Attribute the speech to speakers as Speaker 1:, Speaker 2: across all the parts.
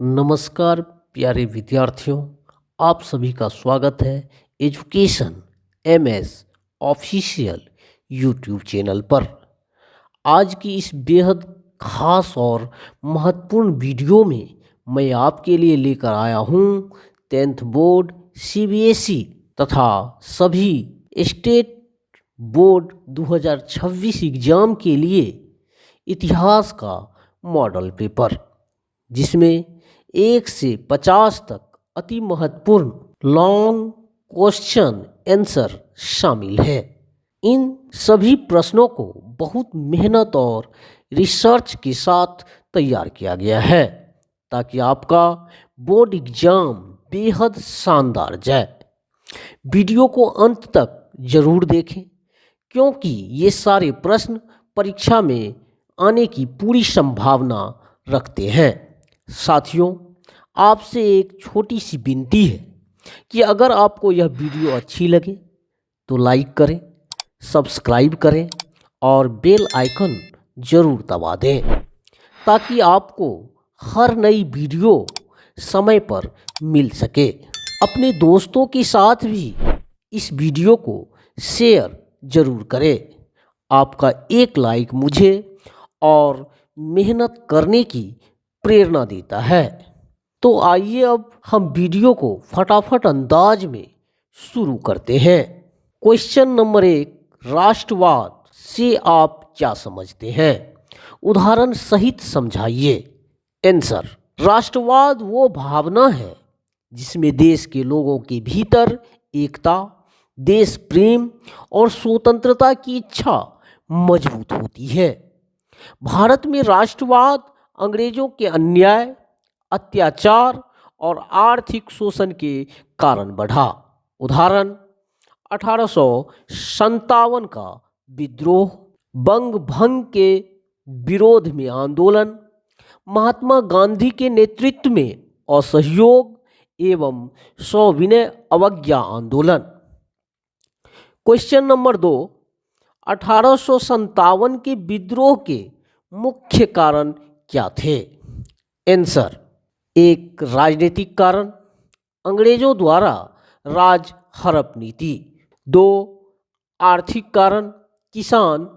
Speaker 1: नमस्कार प्यारे विद्यार्थियों, आप सभी का स्वागत है education MS official YouTube channel पर। आज की इस बेहद खास और महत्वपूर्ण वीडियो में मैं आपके लिए लेकर आया हूँ 10th बोर्ड सीबीएसई तथा सभी स्टेट बोर्ड 2026 एग्ज़ाम के लिए इतिहास का मॉडल पेपर, जिसमें 1 से 50 तक अति महत्वपूर्ण लॉन्ग क्वेश्चन आंसर शामिल है। इन सभी प्रश्नों को बहुत मेहनत और रिसर्च के साथ तैयार किया गया है ताकि आपका बोर्ड एग्जाम बेहद शानदार जाए। वीडियो को अंत तक जरूर देखें क्योंकि ये सारे प्रश्न परीक्षा में आने की पूरी संभावना रखते हैं। साथियों, आपसे एक छोटी सी विनती है कि अगर आपको यह वीडियो अच्छी लगे तो लाइक करें, सब्सक्राइब करें और बेल आइकन ज़रूर दबा दें ताकि आपको हर नई वीडियो समय पर मिल सके। अपने दोस्तों के साथ भी इस वीडियो को शेयर ज़रूर करें। आपका एक लाइक मुझे और मेहनत करने की प्रेरणा देता है। तो आइए अब हम वीडियो को फटाफट अंदाज में शुरू करते हैं। क्वेश्चन नंबर 1, राष्ट्रवाद से आप क्या समझते हैं? उदाहरण सहित समझाइए। आंसर: राष्ट्रवाद वो भावना है जिसमें देश के लोगों के भीतर एकता, देश प्रेम और स्वतंत्रता की इच्छा मजबूत होती है। भारत में राष्ट्रवाद अंग्रेजों के अन्याय, अत्याचार और आर्थिक शोषण के कारण बढ़ा। उदाहरण: 1857 का विद्रोह, बंग भंग के विरोध में आंदोलन, महात्मा गांधी के नेतृत्व में असहयोग एवं सविनय अवज्ञा आंदोलन। क्वेश्चन नंबर 2, 1857 के विद्रोह के मुख्य कारण क्या थे? आंसर: 1, राजनीतिक कारण, अंग्रेजों द्वारा राज हड़प नीति। 2, आर्थिक कारण, किसान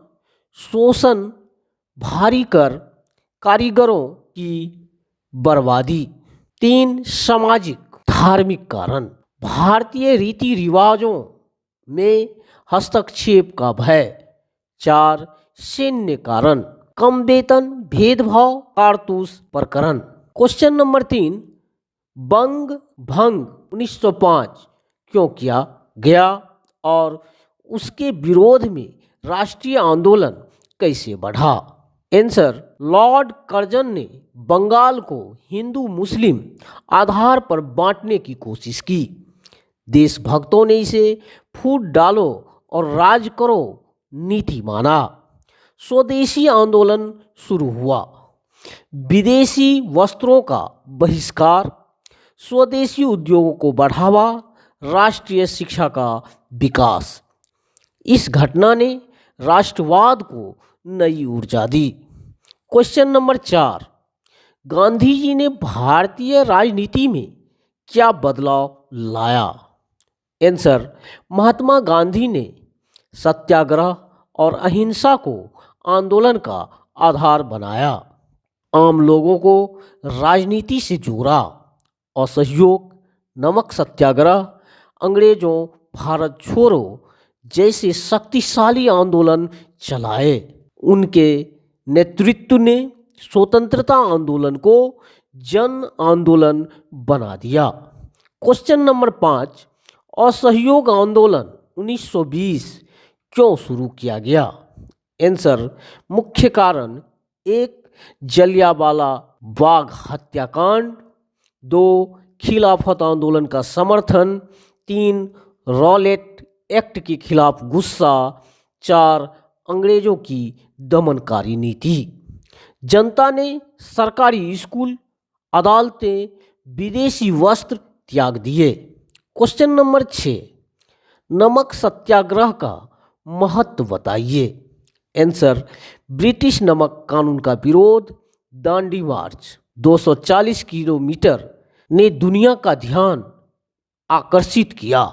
Speaker 1: शोषण, भारी कर, कारीगरों की बर्बादी। 3, सामाजिक धार्मिक कारण, भारतीय रीति रिवाजों में हस्तक्षेप का भय। 4, सैन्य कारण, कम वेतन, भेदभाव, कारतूस प्रकरण। क्वेश्चन नंबर 3, बंग भंग 1905 क्यों किया गया और उसके विरोध में राष्ट्रीय आंदोलन कैसे बढ़ा? आंसर: लॉर्ड कर्जन ने बंगाल को हिंदू मुस्लिम आधार पर बांटने की कोशिश की। देशभक्तों ने इसे फूट डालो और राज करो नीति माना। स्वदेशी आंदोलन शुरू हुआ। विदेशी वस्त्रों का बहिष्कार, स्वदेशी उद्योगों को बढ़ावा, राष्ट्रीय शिक्षा का विकास। इस घटना ने राष्ट्रवाद को नई ऊर्जा दी। क्वेश्चन नंबर 4, गांधी जी ने भारतीय राजनीति में क्या बदलाव लाया? आंसर: महात्मा गांधी ने सत्याग्रह और अहिंसा को आंदोलन का आधार बनाया, आम लोगों को राजनीति से जोड़ा। असहयोग, नमक सत्याग्रह, अंग्रेजों भारत छोड़ो जैसे शक्तिशाली आंदोलन चलाए। उनके नेतृत्व ने स्वतंत्रता आंदोलन को जन आंदोलन बना दिया। क्वेश्चन नंबर 5, असहयोग आंदोलन 1920 क्यों शुरू किया गया? आंसर: मुख्य कारण: 1, जलियांवाला बाग हत्याकांड। 2, खिलाफत आंदोलन का समर्थन। 3, रॉलेट एक्ट के खिलाफ गुस्सा। 4, अंग्रेजों की दमनकारी नीति। जनता ने सरकारी स्कूल, अदालतें, विदेशी वस्त्र त्याग दिए। क्वेश्चन नंबर 6, नमक सत्याग्रह का महत्व बताइए। आंसर: ब्रिटिश नमक कानून का विरोध, दांडी मार्च। 240 किलोमीटर ने दुनिया का ध्यान आकर्षित किया।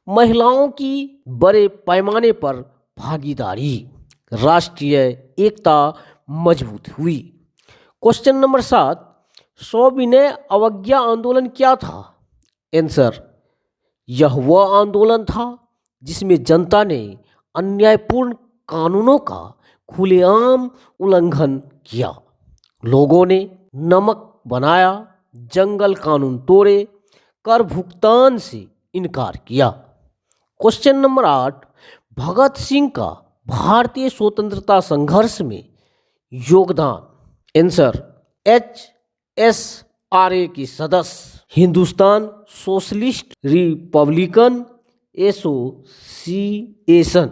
Speaker 1: महिलाओं की बड़े पैमाने पर भागीदारी, राष्ट्रीय एकता मजबूत हुई। क्वेश्चन नंबर 7, सविनय अवज्ञा आंदोलन क्या था? आंसर, यह वह आंदोलन था जिसमें जनता ने अन्यायपूर्ण कानूनों का खुलेआम उल्लंघन किया। लोगों ने नमक बनाया, जंगल कानून तोड़े, कर भुगतान से इनकार किया। क्वेश्चन नंबर 8, भगत सिंह का भारतीय स्वतंत्रता संघर्ष में योगदान? आंसर, HSRA के सदस्य, हिंदुस्तान सोशलिस्ट रिपब्लिकन एसोसिएशन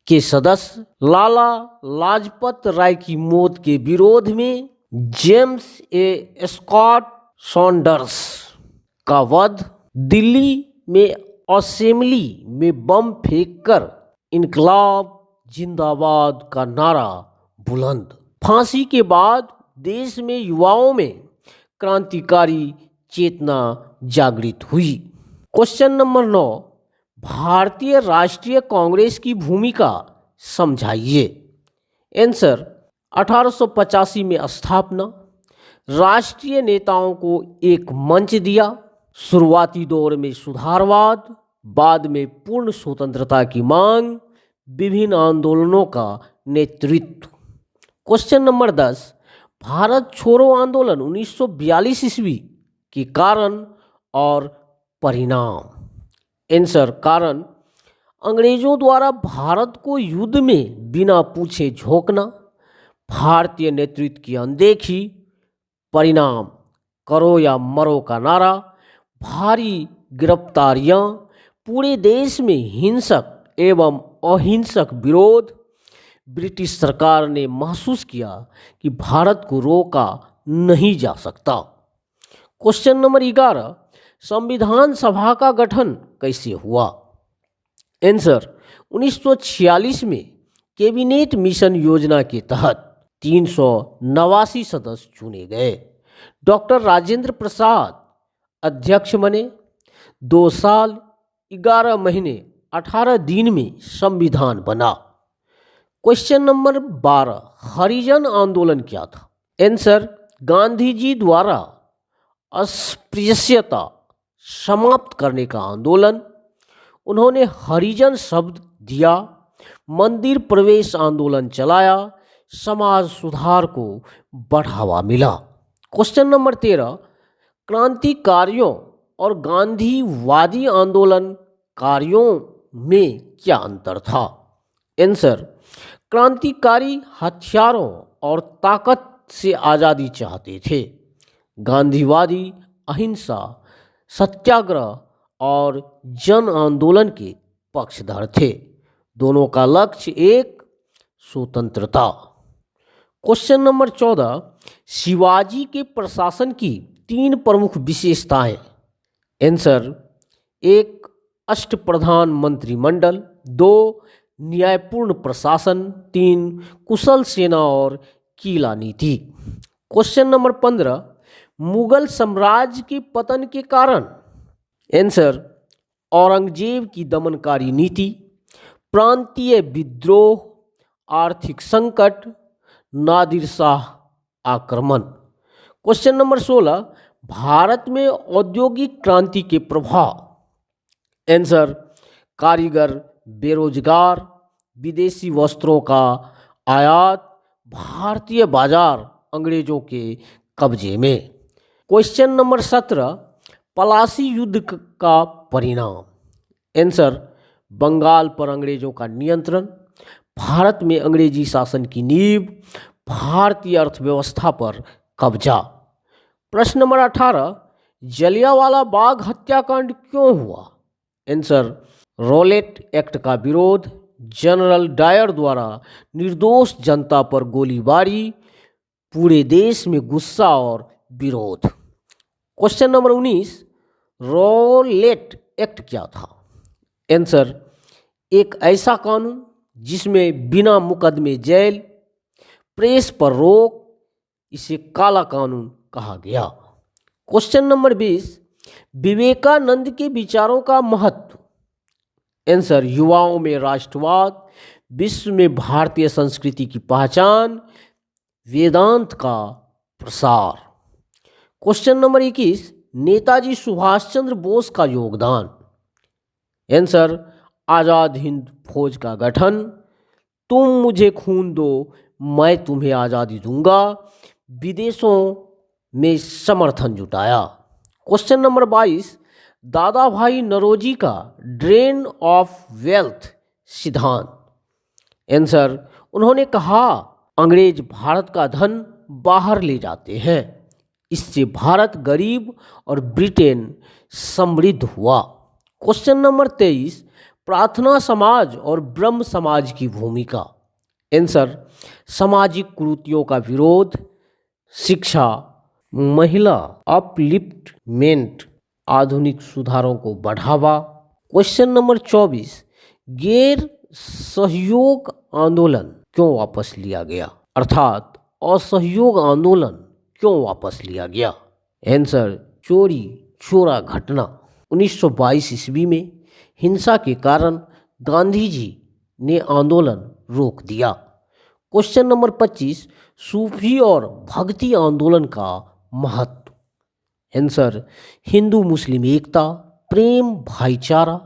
Speaker 1: के सदस्य, लाला लाजपत राय की मौत के विरोध में जेम्स ए स्कॉट सॉन्डर्स का वध, दिल्ली में असेंबली में बम फेंककर इनकलाब जिंदाबाद का नारा बुलंद। फांसी के बाद देश में युवाओं में क्रांतिकारी चेतना जागृत हुई। क्वेश्चन नंबर 9, भारतीय राष्ट्रीय कांग्रेस की भूमिका समझाइए। आंसर, 1885 में स्थापना, राष्ट्रीय नेताओं को एक मंच दिया, शुरुआती दौर में सुधारवाद, बाद में पूर्ण स्वतंत्रता की मांग, विभिन्न आंदोलनों का नेतृत्व। क्वेश्चन नंबर 10, भारत छोड़ो आंदोलन 1942 ईस्वी के कारण और परिणाम? आंसर, कारण, अंग्रेजों द्वारा भारत को युद्ध में बिना पूछे झोंकना, भारतीय नेतृत्व की अनदेखी। परिणाम, करो या मरो का नारा, भारी गिरफ्तारियां, पूरे देश में हिंसक एवं अहिंसक विरोध। ब्रिटिश सरकार ने महसूस किया कि भारत को रोका नहीं जा सकता। क्वेश्चन नंबर 11, संविधान सभा का गठन कैसे हुआ? आंसर, 1946 में कैबिनेट मिशन योजना के तहत 389 सदस्य चुने गए। डॉक्टर राजेंद्र प्रसाद अध्यक्ष बने। 2 साल 11 महीने 18 दिन में संविधान बना। क्वेश्चन नंबर 12, हरिजन आंदोलन क्या था? आंसर, गांधी जी द्वारा अस्पृश्यता समाप्त करने का आंदोलन। उन्होंने हरिजन शब्द दिया, मंदिर प्रवेश आंदोलन चलाया, समाज सुधार को बढ़ावा मिला। क्वेश्चन नंबर 13, क्रांतिकारियों और गांधीवादी आंदोलन कार्यों में क्या अंतर था? आंसर, क्रांतिकारी हथियारों और ताकत से आज़ादी चाहते थे, गांधीवादी अहिंसा, सत्याग्रह और जन आंदोलन के पक्षधर थे। दोनों का लक्ष्य एक, स्वतंत्रता। क्वेश्चन नंबर 14, शिवाजी के प्रशासन की 3 प्रमुख विशेषताएं? आंसर, 1, अष्टप्रधान मंत्रिमंडल, 2, न्यायपूर्ण प्रशासन, 3, कुशल सेना और किला नीति। क्वेश्चन नंबर 15, मुगल साम्राज्य के पतन के कारण? आंसर, औरंगजेब की दमनकारी नीति, प्रांतीय विद्रोह, आर्थिक संकट, नादिर शाह आक्रमण। क्वेश्चन नंबर 16, भारत में औद्योगिक क्रांति के प्रभाव? आंसर, कारीगर बेरोजगार, विदेशी वस्त्रों का आयात, भारतीय बाजार अंग्रेजों के कब्जे में। क्वेश्चन नंबर 17, पलासी युद्ध का परिणाम? आंसर, बंगाल पर अंग्रेजों का नियंत्रण, भारत में अंग्रेजी शासन की नींव, भारतीय अर्थव्यवस्था पर कब्जा। प्रश्न नंबर 18, जलियांवाला बाग हत्याकांड क्यों हुआ? आंसर, रॉलेट एक्ट का विरोध, जनरल डायर द्वारा निर्दोष जनता पर गोलीबारी, पूरे देश में गुस्सा और विरोध। क्वेश्चन नंबर 19, रॉलेट एक्ट क्या था? आंसर, एक ऐसा कानून जिसमें बिना मुकदमे जेल, प्रेस पर रोक, इसे काला कानून कहा गया। क्वेश्चन नंबर 20, विवेकानंद के विचारों का महत्व। आंसर, युवाओं में राष्ट्रवाद, विश्व में भारतीय संस्कृति की पहचान, वेदांत का प्रसार। क्वेश्चन नंबर 21, नेताजी सुभाष चंद्र बोस का योगदान। आंसर, आज़ाद हिंद फौज का गठन, तुम मुझे खून दो मैं तुम्हें आज़ादी दूंगा, विदेशों में समर्थन जुटाया। क्वेश्चन नंबर 22, दादा भाई नौरोजी का ड्रेन ऑफ वेल्थ सिद्धांत। आंसर, उन्होंने कहा अंग्रेज भारत का धन बाहर ले जाते हैं, इससे भारत गरीब और ब्रिटेन समृद्ध हुआ। क्वेश्चन नंबर 23, प्रार्थना समाज और ब्रह्म समाज की भूमिका। आंसर, सामाजिक कुरीतियों का विरोध, शिक्षा, महिला अपलिफ्टमेंट, आधुनिक सुधारों को बढ़ावा। क्वेश्चन नंबर 24, गैर सहयोग आंदोलन क्यों वापस लिया गया, अर्थात असहयोग आंदोलन क्यों वापस लिया गया। आंसर, चोरी चोरा घटना 1922 ईस्वी में हिंसा के कारण गांधी जी ने आंदोलन रोक दिया। क्वेश्चन नंबर 25, सूफी और भक्ति आंदोलन का महत्व। आंसर, हिंदू मुस्लिम एकता, प्रेम भाईचारा,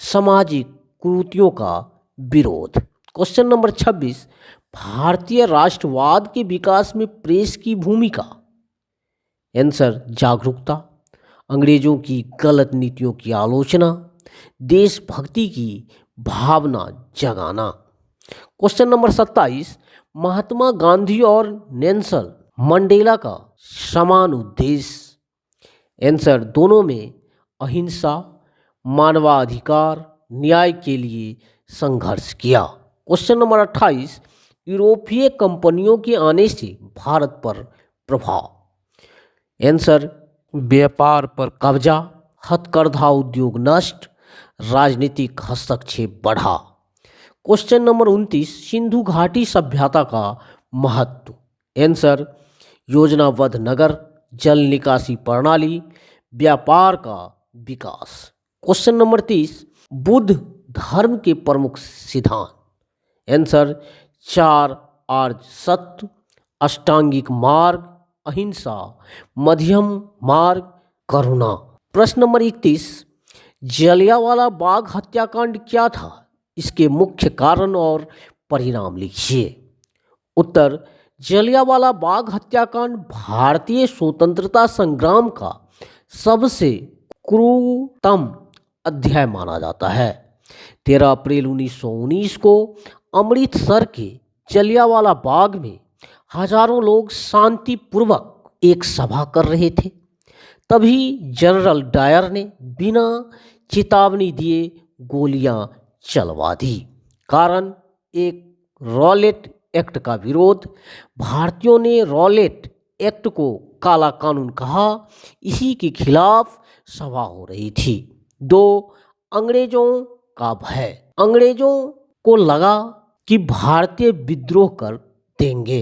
Speaker 1: सामाजिक कुरीतियों का विरोध। क्वेश्चन नंबर 26, भारतीय राष्ट्रवाद के विकास में प्रेस की भूमिका। आंसर, जागरूकता, अंग्रेजों की गलत नीतियों की आलोचना, देशभक्ति की भावना जगाना। क्वेश्चन नंबर 27, महात्मा गांधी और नेल्सन मंडेला का समान उद्देश्य। आंसर, दोनों में अहिंसा, मानवाधिकार, न्याय के लिए संघर्ष किया। क्वेश्चन नंबर 28, यूरोपीय कंपनियों के आने से भारत पर प्रभाव। आंसर, व्यापार पर कब्जा, हथकरघा उद्योग नष्ट, राजनीतिक हस्तक्षेप बढ़ा। क्वेश्चन नंबर 29, सिंधु घाटी सभ्यता का महत्व। आंसर, योजनाबद्ध नगर, जल निकासी प्रणाली, व्यापार का विकास। क्वेश्चन नंबर 30, बुद्ध धर्म के प्रमुख सिद्धांत। आंसर, 4 आर्य सत्य, अष्टांगिक मार्ग, अहिंसा, मध्यम मार्ग, करुणा। प्रश्न नंबर 31, जलियांवाला बाग हत्याकांड क्या था, इसके मुख्य कारण और परिणाम लिखिए। उत्तर, जलियांवाला बाग हत्याकांड भारतीय स्वतंत्रता संग्राम का सबसे क्रूरतम अध्याय माना जाता है। 13 अप्रैल 1919 को अमृतसर के जलियांवाला बाग में हजारों लोग शांतिपूर्वक एक सभा कर रहे थे। तभी जनरल डायर ने बिना चेतावनी दिए गोलियां चलवा दी। कारण, एक रॉलेट एक्ट का विरोध। भारतीयों ने रॉलेट एक्ट को काला कानून कहा, इसी के खिलाफ सभा हो रही थी। 2, अंग्रेजों का भय। अंग्रेजों को लगा कि भारतीय विद्रोह कर देंगे।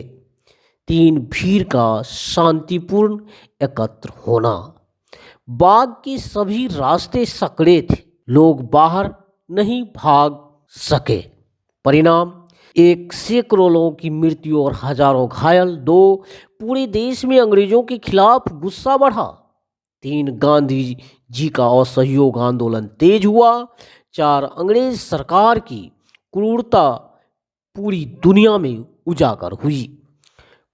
Speaker 1: 3, भीड़ का शांतिपूर्ण एकत्र होना। बाग के सभी रास्ते सकड़े थे, लोग बाहर नहीं भाग सके। परिणाम, 1, सैकड़ों लोगों की मृत्यु और हजारों घायल। 2, पूरे देश में अंग्रेजों के खिलाफ गुस्सा बढ़ा। 3, गांधी जी का असहयोग आंदोलन तेज हुआ। 4, अंग्रेज सरकार की क्रूरता पूरी दुनिया में उजागर हुई।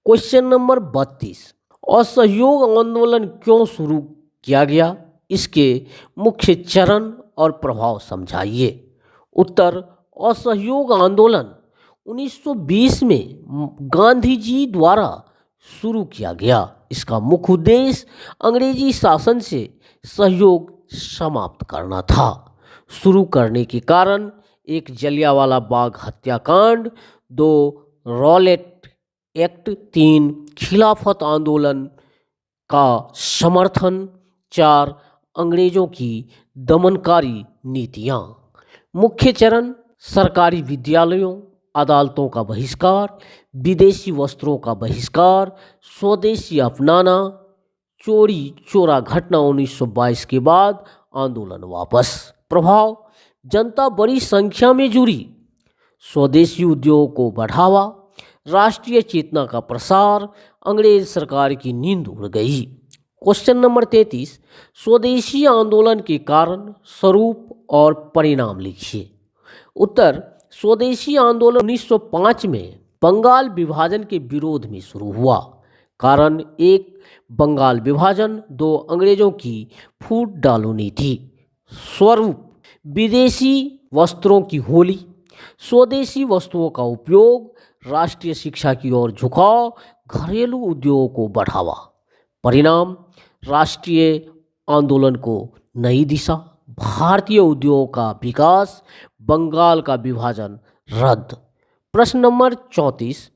Speaker 1: क्वेश्चन नंबर 32, असहयोग आंदोलन क्यों शुरू किया गया, इसके मुख्य चरण और प्रभाव समझाइए। उत्तर, असहयोग आंदोलन 1920 में गांधी जी द्वारा शुरू किया गया। इसका मुख्य उद्देश्य अंग्रेजी शासन से सहयोग समाप्त करना था। शुरू करने के कारण, 1, जलियांवाला बाग हत्याकांड, 2, रॉलेट एक्ट, 3, खिलाफत आंदोलन का समर्थन, 4, अंग्रेजों की दमनकारी नीतियां। मुख्य चरण, सरकारी विद्यालयों, अदालतों का बहिष्कार, विदेशी वस्त्रों का बहिष्कार, स्वदेशी अपनाना, चोरी चोरा घटना 1922 के बाद आंदोलन वापस। प्रभाव, जनता बड़ी संख्या में जुड़ी, स्वदेशी उद्योग को बढ़ावा, राष्ट्रीय चेतना का प्रसार, अंग्रेज सरकार की नींद उड़ गई। क्वेश्चन नंबर 33, स्वदेशी आंदोलन के कारण, स्वरूप और परिणाम लिखिए। उत्तर, स्वदेशी आंदोलन 1905 में बंगाल विभाजन के विरोध में शुरू हुआ। कारण, एक, बंगाल विभाजन, दो, अंग्रेजों की फूट डालो नीति। स्वरूप, विदेशी वस्त्रों की होली, स्वदेशी वस्तुओं का उपयोग, राष्ट्रीय शिक्षा की ओर झुकाव, घरेलू उद्योगों को बढ़ावा। परिणाम, राष्ट्रीय आंदोलन को नई दिशा, भारतीय उद्योग का विकास, बंगाल का विभाजन रद्द। प्रश्न नंबर 34,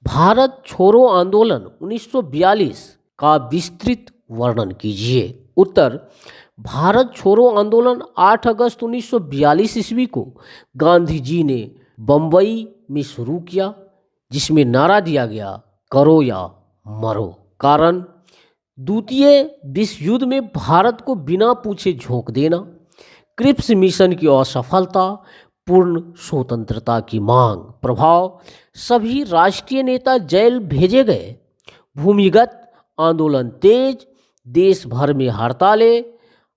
Speaker 1: भारत छोड़ो आंदोलन 1942 का विस्तृत वर्णन कीजिए। उत्तर, भारत छोड़ो आंदोलन 8 अगस्त 1942 ईस्वी को गांधी जी ने बम्बई में शुरू किया, जिसमें नारा दिया गया, करो या मरो। कारण, द्वितीय विश्व युद्ध में भारत को बिना पूछे झोंक देना, क्रिप्स मिशन की असफलता, पूर्ण स्वतंत्रता की मांग। प्रभाव, सभी राष्ट्रीय नेता जेल भेजे गए, भूमिगत आंदोलन तेज, देश भर में हड़तालें,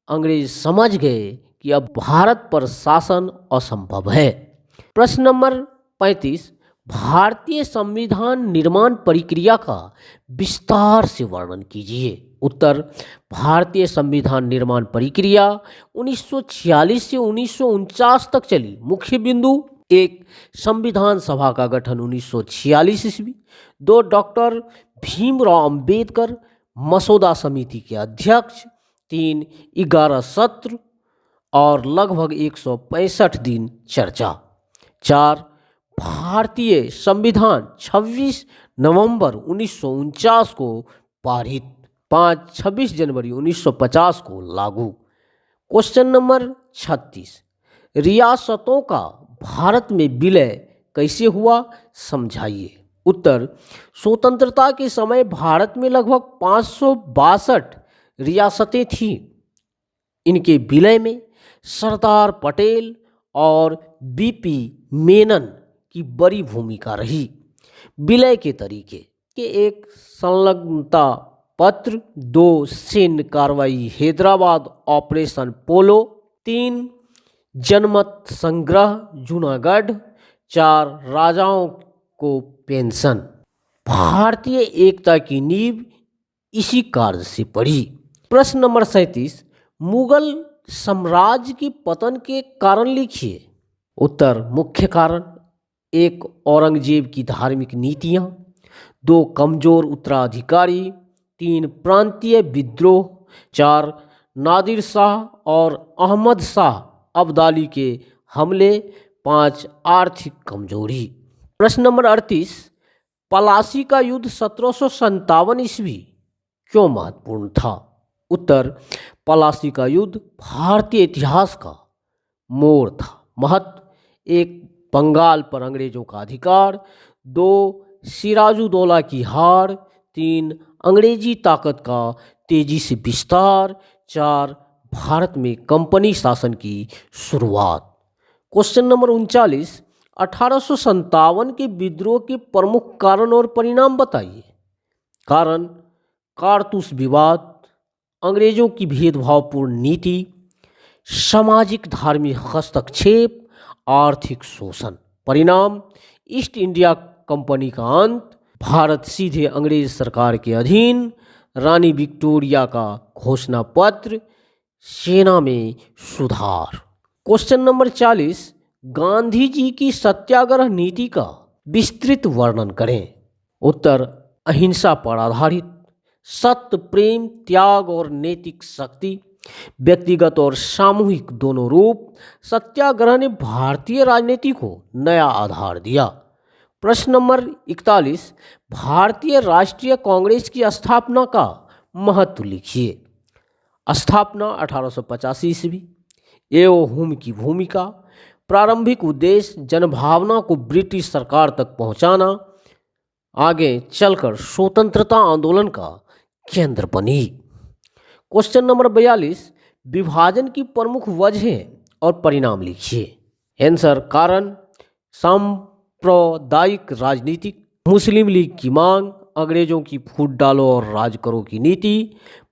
Speaker 1: अंग्रेज समझ गए कि अब भारत पर शासन असंभव है। प्रश्न नंबर 35, भारतीय संविधान निर्माण प्रक्रिया का विस्तार से वर्णन कीजिए। उत्तर, भारतीय संविधान निर्माण प्रक्रिया 1946 से 1949 तक चली। मुख्य बिंदु, एक, संविधान सभा का गठन 1946 ईस्वी, दो, डॉक्टर भीमराव अंबेडकर मसौदा समिति के अध्यक्ष, तीन, 11 सत्र और लगभग 165 दिन चर्चा, चार, भारतीय संविधान 26 नवंबर 1949 को पारित, 5, 26 जनवरी 1950 को लागू। क्वेश्चन नंबर 36, रियासतों का भारत में विलय कैसे हुआ, समझाइए। उत्तर, स्वतंत्रता के समय भारत में लगभग 562 रियासतें थीं। इनके विलय में सरदार पटेल और बीपी मेनन की बड़ी भूमिका रही। विलय के तरीके के, एक, संलग्नता पत्र, दो, सैन्य कार्रवाई हैदराबाद ऑपरेशन पोलो, तीन, जनमत संग्रह जूनागढ़, चार, राजाओं को पेंशन। भारतीय एकता की नींव इसी कार्य से पड़ी। प्रश्न नंबर 37, मुगल साम्राज्य की पतन के कारण लिखिए। उत्तर, मुख्य कारण, एक, औरंगजेब की धार्मिक नीतियाँ, दो, कमजोर उत्तराधिकारी, तीन, प्रांतीय विद्रोह, चार, नादिर शाह और अहमद शाह अब्दाली के हमले, पाँच, आर्थिक कमजोरी। प्रश्न नंबर 38, पलासी का युद्ध 1757 ईस्वी क्यों महत्वपूर्ण था। उत्तर, पलासी का युद्ध भारतीय इतिहास का मोड़ था। महत्व, एक, बंगाल पर अंग्रेजों का अधिकार, दो, सिराजुद्दौला की हार, तीन, अंग्रेजी ताकत का तेजी से विस्तार, चार, भारत में कंपनी शासन की शुरुआत। क्वेश्चन नंबर 39, 1857 के विद्रोह के प्रमुख कारण और परिणाम बताइए। कारण, कारतूस विवाद, अंग्रेजों की भेदभावपूर्ण नीति, सामाजिक धार्मिक हस्तक्षेप, आर्थिक शोषण। परिणाम, ईस्ट इंडिया कंपनी का अंत, भारत सीधे अंग्रेज सरकार के अधीन, रानी विक्टोरिया का घोषणा पत्र, सेना में सुधार। क्वेश्चन नंबर 40, गांधी जी की सत्याग्रह नीति का विस्तृत वर्णन करें। उत्तर, अहिंसा पर आधारित, सत्य, प्रेम, त्याग और नैतिक शक्ति, व्यक्तिगत और सामूहिक दोनों रूप। सत्याग्रह ने भारतीय राजनीति को नया आधार दिया। प्रश्न नंबर 41, भारतीय राष्ट्रीय कांग्रेस की स्थापना का महत्व लिखिए। स्थापना 1885 ईस्वी, एओ हुम की भूमिका, प्रारंभिक उद्देश्य जनभावना को ब्रिटिश सरकार तक पहुंचाना, आगे चलकर स्वतंत्रता आंदोलन का केंद्र बनी। क्वेश्चन नंबर 42, विभाजन की प्रमुख वजहें और परिणाम लिखिए। आंसर, कारण, सांप्रदायिक राजनीतिक, मुस्लिम लीग की मांग, अंग्रेजों की फूट डालो और राज करो की नीति।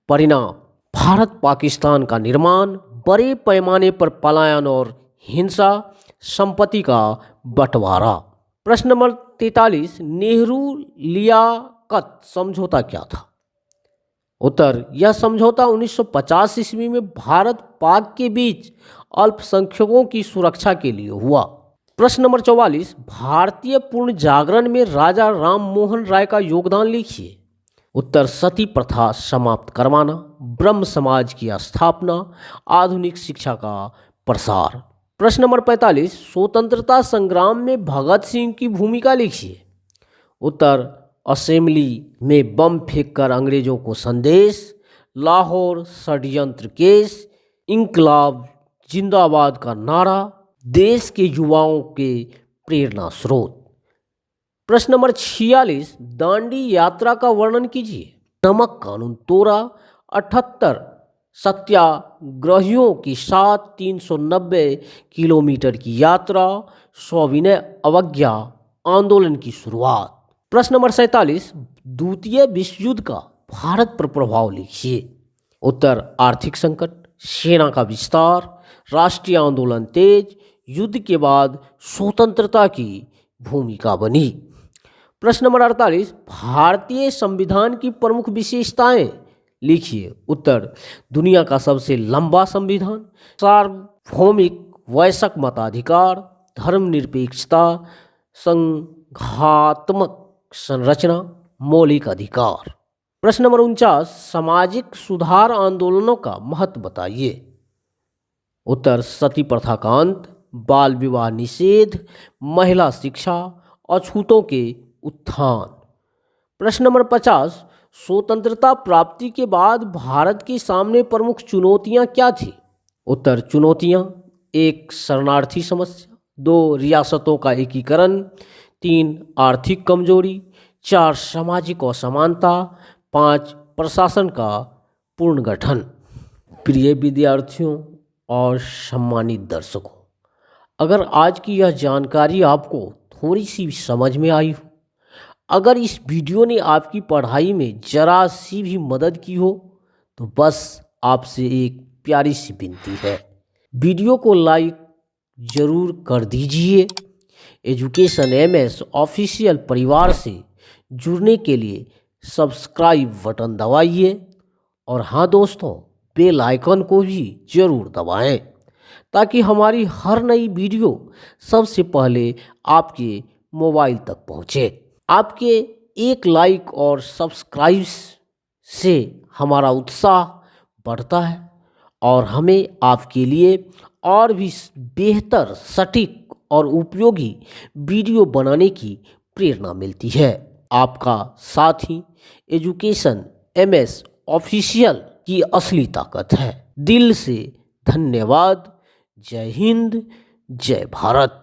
Speaker 1: परिणाम, भारत पाकिस्तान का निर्माण, बड़े पैमाने पर पलायन और हिंसा, संपत्ति का बंटवारा। प्रश्न नंबर 43, नेहरू लियाकत समझौता क्या था? उत्तर, यह समझौता 1950 ईस्वी में भारत पाक के बीच अल्पसंख्यकों की सुरक्षा के लिए हुआ। प्रश्न नंबर 44, भारतीय पूर्ण जागरण में राजा राम मोहन राय का योगदान लिखिए। उत्तर, सती प्रथा समाप्त करवाना, ब्रह्म समाज की स्थापना, आधुनिक शिक्षा का प्रसार। प्रश्न नंबर 45, स्वतंत्रता संग्राम में भगत सिंह की भूमिका लिखिए। उत्तर, असेंबली में बम फेंककर अंग्रेजों को संदेश, लाहौर षड्यंत्र केस, इंकलाब जिंदाबाद का नारा, देश के युवाओं के प्रेरणा स्रोत। प्रश्न नंबर 46, दांडी यात्रा का वर्णन कीजिए। नमक कानून तोड़ा, 78 सत्याग्रहियों के साथ 390 किलोमीटर की यात्रा, सविनय अवज्ञा आंदोलन की शुरुआत। प्रश्न नंबर 47, द्वितीय विश्व युद्ध का भारत पर प्रभाव लिखिए। उत्तर, आर्थिक संकट, सेना का विस्तार, राष्ट्रीय आंदोलन तेज, युद्ध के बाद स्वतंत्रता की भूमिका बनी। प्रश्न नंबर 48, भारतीय संविधान की प्रमुख विशेषताएं लिखिए। उत्तर, दुनिया का सबसे लंबा संविधान, सार्वभौमिक वयस्क मताधिकार, धर्मनिरपेक्षता, संघात्मक संरचना, मौलिक अधिकार। प्रश्न नंबर 49, सामाजिक सुधार आंदोलनों का महत्व बताइए। उत्तर, सती प्रथा का अंत, बाल विवाह निषेध, महिला शिक्षा, अछूतों के उत्थान। प्रश्न नंबर 50, स्वतंत्रता प्राप्ति के बाद भारत के सामने प्रमुख चुनौतियां क्या थी? उत्तर, चुनौतियां, 1 शरणार्थी समस्या, 2 रियासतों का एकीकरण, 3 आर्थिक कमजोरी, 4 सामाजिक असमानता, 5 प्रशासन का पुनर्गठन। प्रिय विद्यार्थियों और सम्मानित दर्शकों, अगर आज की यह जानकारी आपको थोड़ी सी समझ में आई हो, अगर इस वीडियो ने आपकी पढ़ाई में जरा सी भी मदद की हो, तो बस आपसे एक प्यारी सी विनती है, वीडियो को लाइक ज़रूर कर दीजिए। एजुकेशन एमएस ऑफिशियल परिवार से जुड़ने के लिए सब्सक्राइब बटन दबाइए और हाँ दोस्तों, बेल आइकन को भी ज़रूर दबाएं ताकि हमारी हर नई वीडियो सबसे पहले आपके मोबाइल तक पहुँचे। आपके एक लाइक और सब्सक्राइब से हमारा उत्साह बढ़ता है और हमें आपके लिए और भी बेहतर, सटीक और उपयोगी वीडियो बनाने की प्रेरणा मिलती है। आपका साथी एजुकेशन एमएस ऑफिशियल की असली ताकत है। दिल से धन्यवाद। जय हिंद, जय भारत।